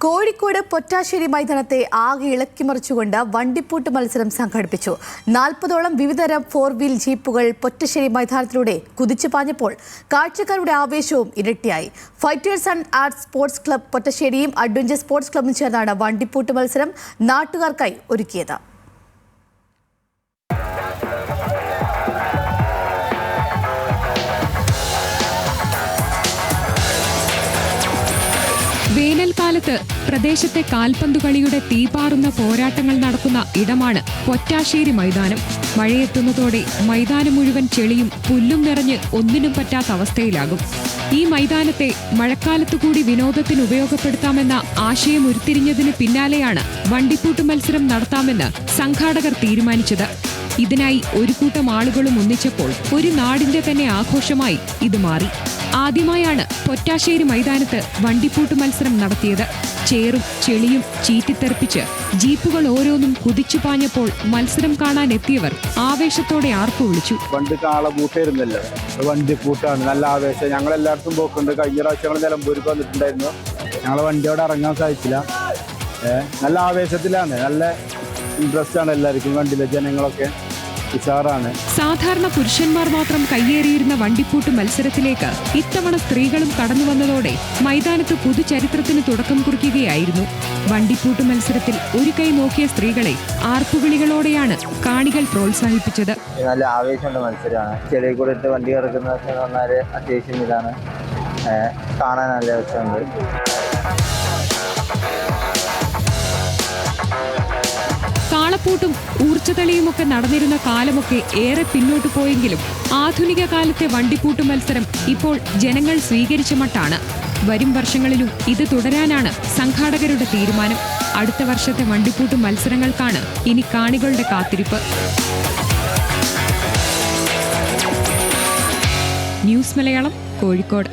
കോഴിക്കോട് പൊറ്റാശ്ശേരി മൈതാനത്തെ ആകെ ഇളക്കിമറിച്ചുകൊണ്ട് വണ്ടിപ്പൂട്ട് മത്സരം സംഘടിപ്പിച്ചു. 40ഓളം വിവിധതരം 4-വീൽ ജീപ്പുകൾ പൊറ്റശ്ശേരി മൈതാനത്തിലൂടെ കുതിച്ചു പാഞ്ഞപ്പോൾ കാഴ്ചക്കാരുടെ ആവേശവും ഇരട്ടിയായി. Fighters and arts sports club പൊറ്റശ്ശേരിയും അഡ്വഞ്ചർ സ്പോർട്സ് ക്ലബ്ബും ചേർന്നാണ് വണ്ടിപ്പൂട്ട് മത്സരം നാട്ടുകാർക്കായി ഒരുക്കിയത്. വേനൽക്കാലത്ത് പ്രദേശത്തെ കാൽപന്തുകളിയുടെ തീപാറുന്ന പോരാട്ടങ്ങൾ നടക്കുന്ന ഇടമാണ് പൊറ്റാശ്ശേരി മൈതാനം. മഴയെത്തുന്നതോടെ മൈതാനം മുഴുവൻ ചെളിയും പുല്ലും നിറഞ്ഞ് ഒന്നിനും പറ്റാത്ത അവസ്ഥയിലാകും. ഈ മൈതാനത്തെ മഴക്കാലത്തുകൂടി വിനോദത്തിന് ഉപയോഗപ്പെടുത്താമെന്ന ആശയം ഉരുത്തിരിഞ്ഞതിന് പിന്നാലെയാണ് വണ്ടിപ്പൂട്ട് മത്സരം നടത്താമെന്ന് സംഘാടകർ തീരുമാനിച്ചത്. ഇതിനായി ഒരു കൂട്ടം ആളുകളും ഒന്നിച്ചപ്പോൾ ഒരു നാടിന്റെ തന്നെ ആഘോഷമായി ഇത് മാറി. ആദ്യമായാണ് പൊറ്റാശ്ശേരി മൈതാനത്ത് വണ്ടിപ്പൂട്ട് മത്സരം നടത്തിയത്. ചേറും ചെളിയും ചീറ്റിത്തെറിപ്പിച്ച് ജീപ്പുകൾ ഓരോന്നും കുതിച്ചു പാഞ്ഞപ്പോൾ മത്സരം കാണാൻ എത്തിയവർ ആവേശത്തോടെ ആർപ്പ് വിളിച്ചു. പണ്ട് കാളപൂട്ടായിരുന്നല്ലോ, വണ്ടിപ്പൂട്ടാണ്. നല്ല ആവേശം. ഞങ്ങളെല്ലായിടത്തും പോക്കുണ്ട്. കഴിഞ്ഞ പ്രാവശ്യം നിലമ്പൂർക്ക് വന്നിട്ടുണ്ടായിരുന്നു. ഞങ്ങളെ വണ്ടിയോടെ ഇറങ്ങാൻ സാധിച്ചില്ല. നല്ല ആവേശത്തിലാണ്, നല്ല ഇൻട്രസ്റ്റ് ആണ് എല്ലാവർക്കും. വണ്ടിയിലെ ജനങ്ങളൊക്കെ ഉഷാറാണ്. സാധാരണ പുരുഷന്മാർ മാത്രം കയ്യേറിയിരുന്ന വണ്ടിപ്പൂട്ട് മത്സരത്തിലേക്ക് ഇത്തവണ സ്ത്രീകളും കടന്നു വന്നതോടെ മൈതാനത്ത് പുതുചരിത്രത്തിന് തുടക്കം കുറിക്കുകയായിരുന്നു. വണ്ടിപ്പൂട്ട് മത്സരത്തിൽ ഒരു കൈ നോക്കിയ സ്ത്രീകളെ ആർപ്പുവിളികളോടെയാണ് കാണികൾ പ്രോത്സാഹിപ്പിച്ചത്. നല്ല ആവേശമുള്ള മത്സരമാണ്. ചെളിയിൽ കൂടെ ഇട്ട് വണ്ടി കിടക്കുന്നതൊക്കെ പറഞ്ഞാൽ അത്യാവശ്യം ഇതാണ്, കാണാൻ നല്ല രസമുണ്ട്. കാളപ്പൂട്ടും ഊർജ്ജതളിയുമൊക്കെ നടന്നിരുന്ന കാലമൊക്കെ ഏറെ പിന്നോട്ട് പോയെങ്കിലും ആധുനിക കാലത്തെ വണ്ടിപ്പൂട്ട് മത്സരം ഇപ്പോൾ ജനങ്ങൾ സ്വീകരിച്ച മട്ടാണ്. വരും വർഷങ്ങളിലും ഇത് തുടരാനാണ് സംഘാടകരുടെ തീരുമാനം. അടുത്ത വർഷത്തെ വണ്ടിപ്പൂട്ട് മത്സരങ്ങൾക്കാണ് ഇനി കാണികളുടെ കാത്തിരിപ്പ്. ന്യൂസ് മലയാളം, കോഴിക്കോട്.